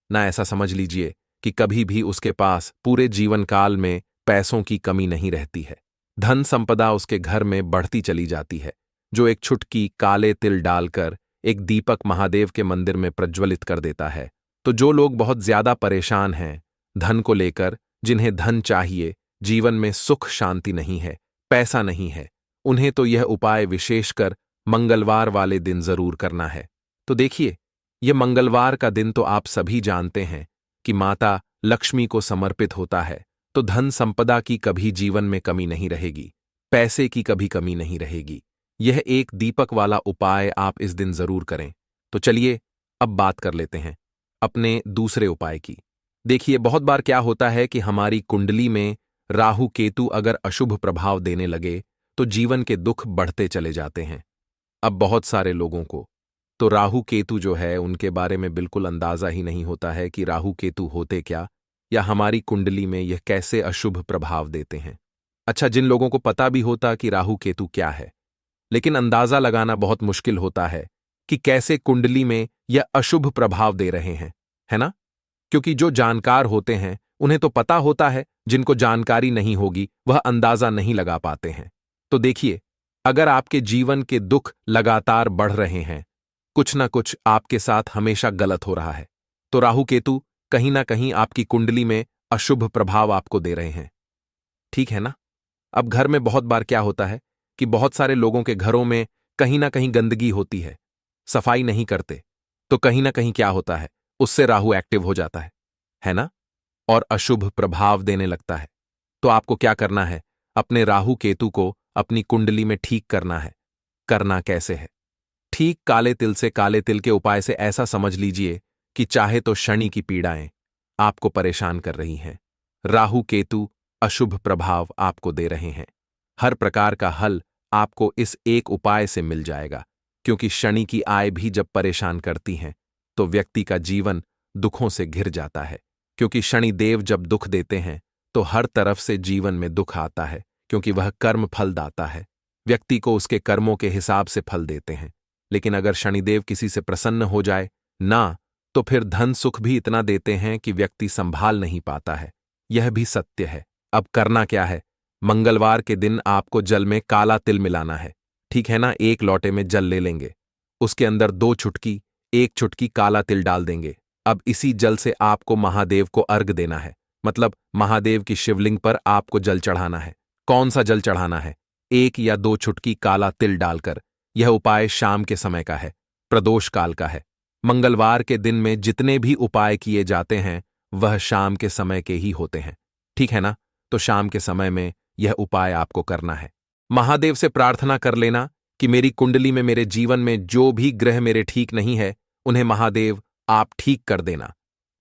ना, ऐसा समझ लीजिए कि कभी भी उसके पास पूरे जीवन काल में पैसों की कमी नहीं रहती है, धन संपदा उसके घर में बढ़ती चली जाती है। जो एक चुटकी काले तिल डालकर एक दीपक महादेव के मंदिर में प्रज्वलित कर देता है, तो जो लोग बहुत ज्यादा परेशान हैं धन को लेकर, जिन्हें धन चाहिए, जीवन में सुख शांति नहीं है, पैसा नहीं है, उन्हें तो यह उपाय विशेषकर मंगलवार वाले दिन जरूर करना है। तो देखिए, यह मंगलवार का दिन तो आप सभी जानते हैं कि माता लक्ष्मी को समर्पित होता है, तो धन संपदा की कभी जीवन में कमी नहीं रहेगी, पैसे की कभी कमी नहीं रहेगी। यह एक दीपक वाला उपाय आप इस दिन जरूर करें। तो चलिए अब बात कर लेते हैं अपने दूसरे उपाय की। देखिए, बहुत बार क्या होता है कि हमारी कुंडली में राहु केतु अगर अशुभ प्रभाव देने लगे तो जीवन के दुख बढ़ते चले जाते हैं। अब बहुत सारे लोगों को तो राहु केतु जो है उनके बारे में बिल्कुल अंदाजा ही नहीं होता है कि राहु केतु होते क्या, या हमारी कुंडली में यह कैसे अशुभ प्रभाव देते हैं। अच्छा, जिन लोगों को पता भी होता कि राहु केतु क्या है, लेकिन अंदाजा लगाना बहुत मुश्किल होता है कि कैसे कुंडली में यह अशुभ प्रभाव दे रहे हैं, है ना? क्योंकि जो जानकार होते हैं उन्हें तो पता होता है, जिनको जानकारी नहीं होगी वह अंदाजा नहीं लगा पाते हैं। तो देखिए, अगर आपके जीवन के दुख लगातार बढ़ रहे हैं, कुछ ना कुछ आपके साथ हमेशा गलत हो रहा है, तो राहु केतु कहीं ना कहीं आपकी कुंडली में अशुभ प्रभाव आपको दे रहे हैं। ठीक है ना? अब घर में बहुत बार क्या होता है कि बहुत सारे लोगों के घरों में कहीं ना कहीं गंदगी होती है, सफाई नहीं करते, तो कहीं ना कहीं क्या होता है, उससे राहु एक्टिव हो जाता है ना? और अशुभ प्रभाव देने लगता है। तो आपको क्या करना है, अपने राहु केतु को अपनी कुंडली में ठीक करना है। करना कैसे है? ठीक काले तिल से, काले तिल के उपाय से ऐसा समझ लीजिए कि चाहे तो शनि की पीड़ाएं आपको परेशान कर रही हैं, राहु केतु अशुभ प्रभाव आपको दे रहे हैं, हर प्रकार का हल आपको इस एक उपाय से मिल जाएगा। क्योंकि शनि की आय भी जब परेशान करती हैं तो व्यक्ति का जीवन दुखों से घिर जाता है। क्योंकि शनि देव जब दुख देते हैं तो हर तरफ से जीवन में दुख आता है, क्योंकि वह कर्म फल दाता है, व्यक्ति को उसके कर्मों के हिसाब से फल देते हैं। लेकिन अगर शनिदेव किसी से प्रसन्न हो जाए ना, तो फिर धन सुख भी इतना देते हैं कि व्यक्ति संभाल नहीं पाता है। यह भी सत्य है। अब करना क्या है, मंगलवार के दिन आपको जल में काला तिल मिलाना है, ठीक है ना? एक लोटे में जल ले लेंगे, उसके अंदर 2 चुटकी, 1 चुटकी काला तिल डाल देंगे। अब इसी जल से आपको महादेव को अर्घ देना है, मतलब महादेव की शिवलिंग पर आपको जल चढ़ाना है। कौन सा जल चढ़ाना है? 1 या 2 चुटकी काला तिल डालकर। यह उपाय शाम के समय का है, प्रदोष काल का है। मंगलवार के दिन में जितने भी उपाय किए जाते हैं वह शाम के समय के ही होते हैं, ठीक है ना? तो शाम के समय में यह उपाय आपको करना है। महादेव से प्रार्थना कर लेना कि मेरी कुंडली में, मेरे जीवन में जो भी ग्रह मेरे ठीक नहीं है उन्हें महादेव आप ठीक कर देना।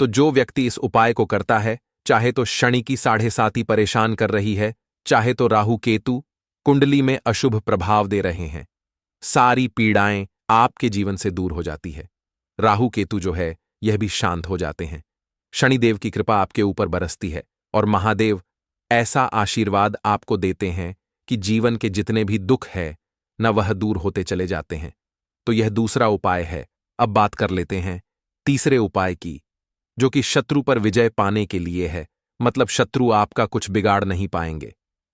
तो जो व्यक्ति इस उपाय को करता है, चाहे तो शनि की 7.5 परेशान कर रही है, चाहे तो राहु केतु कुंडली में अशुभ प्रभाव दे रहे हैं, सारी पीड़ाएं आपके जीवन से दूर हो जाती है। राहु केतु जो है यह भी शांत हो जाते हैं, शनिदेव की कृपा आपके ऊपर बरसती है और महादेव ऐसा आशीर्वाद आपको देते हैं कि जीवन के जितने भी दुख है न वह दूर होते चले जाते हैं। तो यह दूसरा उपाय है। अब बात कर लेते हैं तीसरे उपाय की, जो कि शत्रु पर विजय पाने के लिए है। मतलब शत्रु आपका कुछ बिगाड़ नहीं पाएंगे,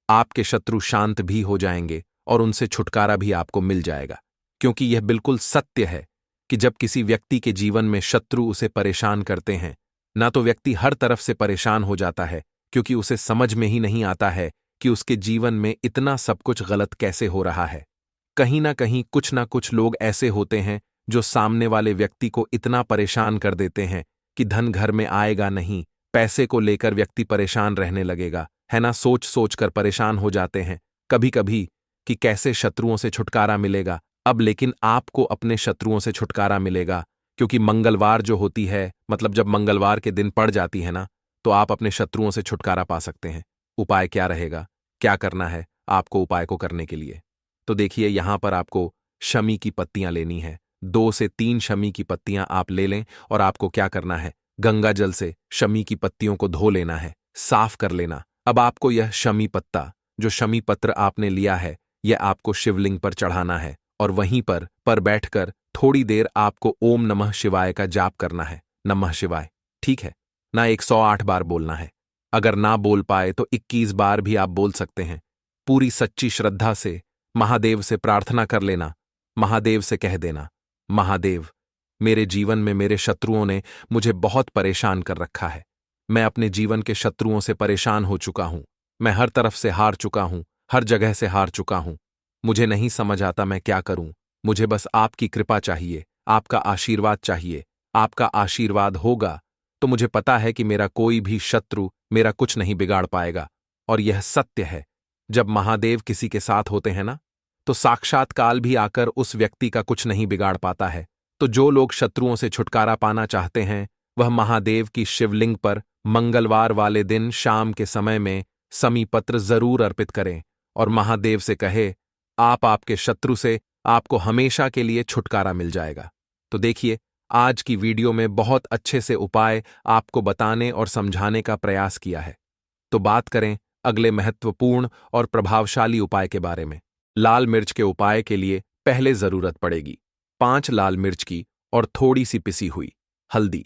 आपके शत्रु शांत भी हो जाएंगे और उनसे छुटकारा भी आपको मिल जाएगा। क्योंकि यह बिल्कुल सत्य है कि जब किसी व्यक्ति के जीवन में शत्रु उसे परेशान करते हैं ना, तो व्यक्ति हर तरफ से परेशान हो जाता है, क्योंकि उसे समझ में ही नहीं आता है कि उसके जीवन में इतना सब कुछ गलत कैसे हो रहा है। कहीं ना कहीं कुछ ना कुछ लोग ऐसे होते हैं जो सामने वाले व्यक्ति को इतना परेशान कर देते हैं कि धन घर में आएगा नहीं, पैसे को लेकर व्यक्ति परेशान रहने लगेगा, है ना? सोच सोच कर परेशान हो जाते हैं कभी कभी कि कैसे शत्रुओं से छुटकारा मिलेगा। अब लेकिन आपको अपने शत्रुओं से छुटकारा मिलेगा, क्योंकि मंगलवार जो होती है, मतलब जब मंगलवार के दिन पड़ जाती है ना, तो आप अपने शत्रुओं से छुटकारा पा सकते हैं। उपाय क्या रहेगा, क्या करना है आपको उपाय को करने के लिए? तो देखिए, यहां पर आपको शमी की पत्तियां लेनी है। 2 से 3 शमी की पत्तियां आप ले लें और आपको क्या करना है, गंगा जल से शमी की पत्तियों को धो लेना है, साफ कर लेना। अब आपको यह शमी पत्ता, जो शमी पत्र आपने लिया है, यह आपको शिवलिंग पर चढ़ाना है और वहीं पर बैठकर थोड़ी देर आपको ओम नमः शिवाय का जाप करना है। नमः शिवाय, ठीक है ना? 108 बार बोलना है। अगर ना बोल पाए तो 21 बार भी आप बोल सकते हैं। पूरी सच्ची श्रद्धा से महादेव से प्रार्थना कर लेना। महादेव से कह देना, महादेव मेरे जीवन में मेरे शत्रुओं ने मुझे बहुत परेशान कर रखा है। मैं अपने जीवन के शत्रुओं से परेशान हो चुका हूं। मैं हर तरफ से हार चुका हूं, हर जगह से हार चुका हूं। मुझे नहीं समझ आता मैं क्या करूं। मुझे बस आपकी कृपा चाहिए, आपका आशीर्वाद चाहिए। आपका आशीर्वाद होगा तो मुझे पता है कि मेरा कोई भी शत्रु मेरा कुछ नहीं बिगाड़ पाएगा। और यह सत्य है, जब महादेव किसी के साथ होते हैं ना, तो साक्षात काल भी आकर उस व्यक्ति का कुछ नहीं बिगाड़ पाता है। तो जो लोग शत्रुओं से छुटकारा पाना चाहते हैं, वह महादेव की शिवलिंग पर मंगलवार वाले दिन शाम के समय में समीपत्र जरूर अर्पित करें और महादेव से कहे, आप आपके शत्रु से आपको हमेशा के लिए छुटकारा मिल जाएगा। तो देखिए, आज की वीडियो में बहुत अच्छे से उपाय आपको बताने और समझाने का प्रयास किया है। तो बात करें अगले महत्वपूर्ण और प्रभावशाली उपाय के बारे में। लाल मिर्च के उपाय के लिए पहले जरूरत पड़ेगी 5 लाल मिर्च की और थोड़ी सी पिसी हुई हल्दी।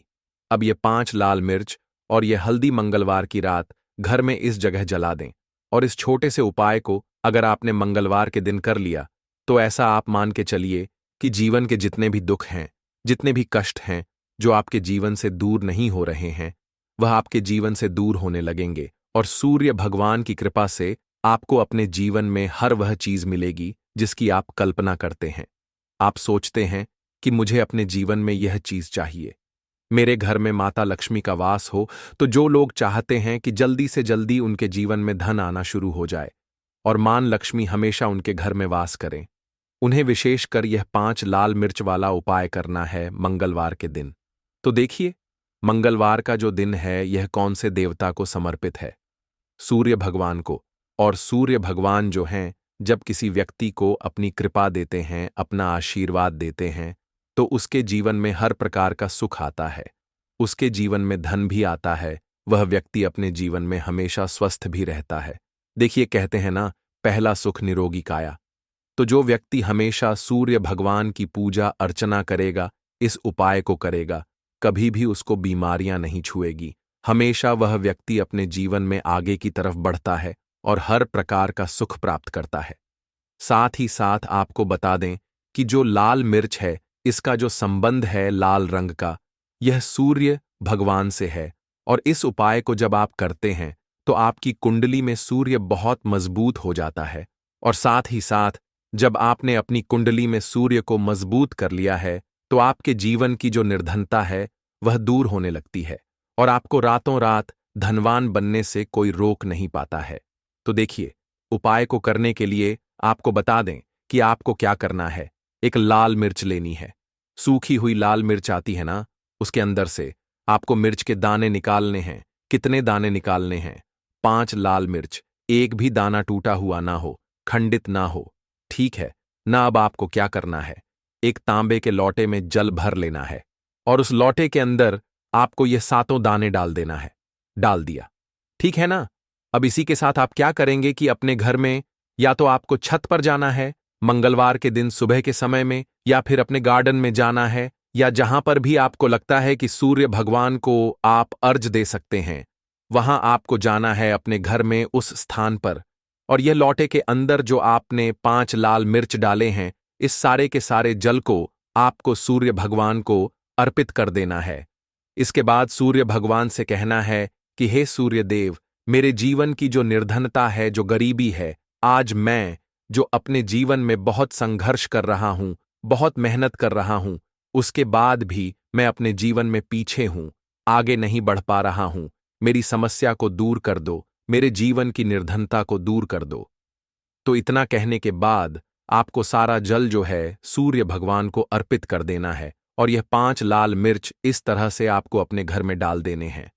अब ये 5 लाल मिर्च और ये हल्दी मंगलवार की रात घर में इस जगह जला दें। और इस छोटे से उपाय को अगर आपने मंगलवार के दिन कर लिया तो ऐसा आप मान के चलिए कि जीवन के जितने भी दुख हैं, जितने भी कष्ट हैं जो आपके जीवन से दूर नहीं हो रहे हैं, वह आपके जीवन से दूर होने लगेंगे। और सूर्य भगवान की कृपा से आपको अपने जीवन में हर वह चीज मिलेगी जिसकी आप कल्पना करते हैं। आप सोचते हैं कि मुझे अपने जीवन में यह चीज चाहिए, मेरे घर में माता लक्ष्मी का वास हो। तो जो लोग चाहते हैं कि जल्दी से जल्दी उनके जीवन में धन आना शुरू हो जाए और मान लक्ष्मी हमेशा उनके घर में वास करें, उन्हें विशेषकर यह 5 लाल मिर्च वाला उपाय करना है मंगलवार के दिन। तो देखिए, मंगलवार का जो दिन है यह कौन से देवता को समर्पित है? सूर्य भगवान को। और सूर्य भगवान जो हैं, जब किसी व्यक्ति को अपनी कृपा देते हैं, अपना आशीर्वाद देते हैं, तो उसके जीवन में हर प्रकार का सुख आता है, उसके जीवन में धन भी आता है, वह व्यक्ति अपने जीवन में हमेशा स्वस्थ भी रहता है। देखिए, कहते हैं ना, पहला सुख निरोगी काया। तो जो व्यक्ति हमेशा सूर्य भगवान की पूजा अर्चना करेगा, इस उपाय को करेगा, कभी भी उसको बीमारियां नहीं छुएगी। हमेशा वह व्यक्ति अपने जीवन में आगे की तरफ बढ़ता है और हर प्रकार का सुख प्राप्त करता है। साथ ही साथ आपको बता दें कि जो लाल मिर्च है, इसका जो संबंध है लाल रंग का, यह सूर्य भगवान से है। और इस उपाय को जब आप करते हैं तो आपकी कुंडली में सूर्य बहुत मजबूत हो जाता है। और साथ ही साथ जब आपने अपनी कुंडली में सूर्य को मजबूत कर लिया है तो आपके जीवन की जो निर्धनता है वह दूर होने लगती है और आपको रातों रात धनवान बनने से कोई रोक नहीं पाता है। तो देखिए, उपाय को करने के लिए आपको बता दें कि आपको क्या करना है। एक लाल मिर्च लेनी है, सूखी हुई लाल मिर्च आती है ना, उसके अंदर से आपको मिर्च के दाने निकालने हैं। कितने दाने निकालने हैं? 5 लाल मिर्च, एक भी दाना टूटा हुआ ना हो, खंडित ना हो, ठीक है ना। अब आपको क्या करना है, एक तांबे के लोटे में जल भर लेना है और उस लोटे के अंदर आपको ये 7 दाने डाल देना है। डाल दिया, ठीक है ना। अब इसी के साथ आप क्या करेंगे कि अपने घर में या तो आपको छत पर जाना है मंगलवार के दिन सुबह के समय में, या फिर अपने गार्डन में जाना है, या जहां पर भी आपको लगता है कि सूर्य भगवान को आप अर्घ दे सकते हैं, वहां आपको जाना है अपने घर में उस स्थान पर। और यह लोटे के अंदर जो आपने 5 लाल मिर्च डाले हैं, इस सारे के सारे जल को आपको सूर्य भगवान को अर्पित कर देना है। इसके बाद सूर्य भगवान से कहना है कि हे सूर्य देव, मेरे जीवन की जो निर्धनता है, जो गरीबी है, आज मैं जो अपने जीवन में बहुत संघर्ष कर रहा हूं, बहुत मेहनत कर रहा हूं, उसके बाद भी मैं अपने जीवन में पीछे हूं, आगे नहीं बढ़ पा रहा हूं, मेरी समस्या को दूर कर दो, मेरे जीवन की निर्धनता को दूर कर दो। तो इतना कहने के बाद आपको सारा जल जो है सूर्य भगवान को अर्पित कर देना है और यह 5 लाल मिर्च इस तरह से आपको अपने घर में डाल देने हैं।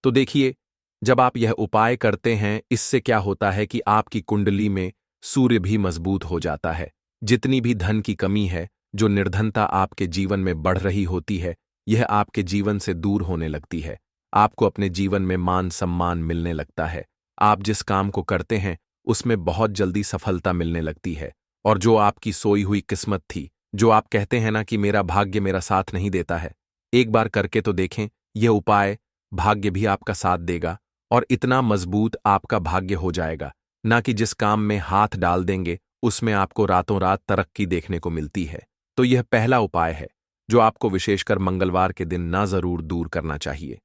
तो देखिए, जब आप यह उपाय करते हैं, इससे क्या होता है कि आपकी कुंडली में सूर्य भी मजबूत हो जाता है। जितनी भी धन की कमी है, जो निर्धनता आपके जीवन में बढ़ रही होती है, यह आपके जीवन से दूर होने लगती है। आपको अपने जीवन में मान सम्मान मिलने लगता है। आप जिस काम को करते हैं उसमें बहुत जल्दी सफलता मिलने लगती है। और जो आपकी सोई हुई किस्मत थी, जो आप कहते हैं ना कि मेरा भाग्य मेरा साथ नहीं देता है, एक बार करके तो देखें, यह उपाय भाग्य भी आपका साथ देगा और इतना मजबूत आपका भाग्य हो जाएगा ना कि जिस काम में हाथ डाल देंगे उसमें आपको रातों रात तरक्की देखने को मिलती है। तो यह पहला उपाय है। जो आपको विशेषकर मंगलवार के दिन ना जरूर दूर करना चाहिए।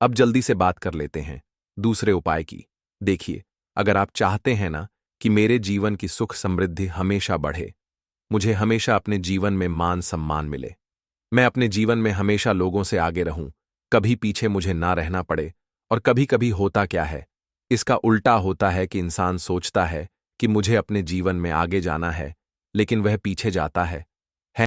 अब जल्दी से बात कर लेते हैं दूसरे उपाय की। देखिए, अगर आप चाहते हैं ना कि मेरे जीवन की सुख समृद्धि हमेशा बढ़े, मुझे हमेशा अपने जीवन में मान सम्मान मिले, मैं अपने जीवन में हमेशा लोगों से आगे रहूं, कभी पीछे मुझे ना रहना पड़े। और कभी कभी होता क्या है, इसका उल्टा होता है कि इंसान सोचता है कि मुझे अपने जीवन में आगे जाना है, लेकिन वह पीछे जाता है।